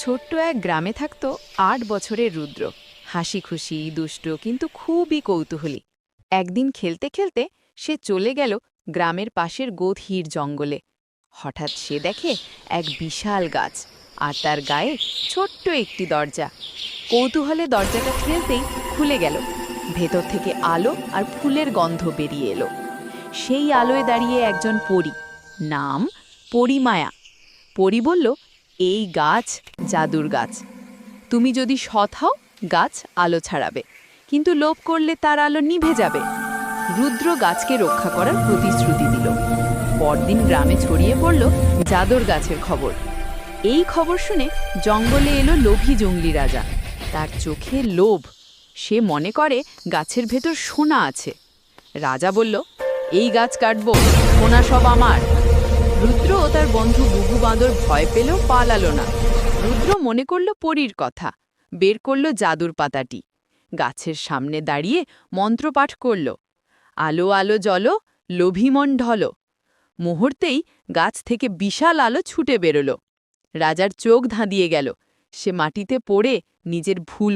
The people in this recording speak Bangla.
ছোট্ট এক গ্রামে থাকত ৮ বছরের রুদ্র। হাসি খুশি, দুষ্ট, কিন্তু খুবই কৌতূহলী। একদিন খেলতে খেলতে সে চলে গেল গ্রামের পাশের গভীর জঙ্গলে। হঠাৎ সে দেখে এক বিশাল গাছ, আর তার গায়ে ছোট্ট একটি দরজা। কৌতূহলে দরজাটা ঠেলতেই খুলে গেল। ভেতর থেকে আলো আর ফুলের গন্ধ বেরিয়ে এলো। সেই আলোয় দাঁড়িয়ে একজন পরী, নাম পরিমায়া। পরী বলল, এই গাছ জাদুর গাছ। তুমি যদি সৎ হও, গাছ আলো ছাড়াবে, কিন্তু লোভ করলে তার আলো নিভে যাবে। রুদ্র গাছকে রক্ষা করার প্রতিশ্রুতি দিল। পরদিন গ্রামে ছড়িয়ে পড়ল জাদুর গাছের খবর। এই খবর শুনে জঙ্গলে এলো লোভী জঙ্গলি রাজা। তার চোখে লোভ। সে মনে করে গাছের ভেতর সোনা আছে। রাজা বলল, এই গাছ কাটবো, সোনা সব আমার। রুদ্র ও তার বন্ধু বুবু বাঁদর ভয় পেলেও পালালো না। রুদ্র মনে করল পরীর কথা, বের করল জাদুর পাতাটি, গাছের সামনে দাঁড়িয়ে মন্ত্রপাঠ করল। আলো আলো জ্বলো, লোভী মন ঢলো। মুহূর্তেই গাছ থেকে বিশাল আলো ছুটে বেরোল। রাজার চোখ ধাঁধিয়ে গেল। সে মাটিতে পড়ে নিজের ভুল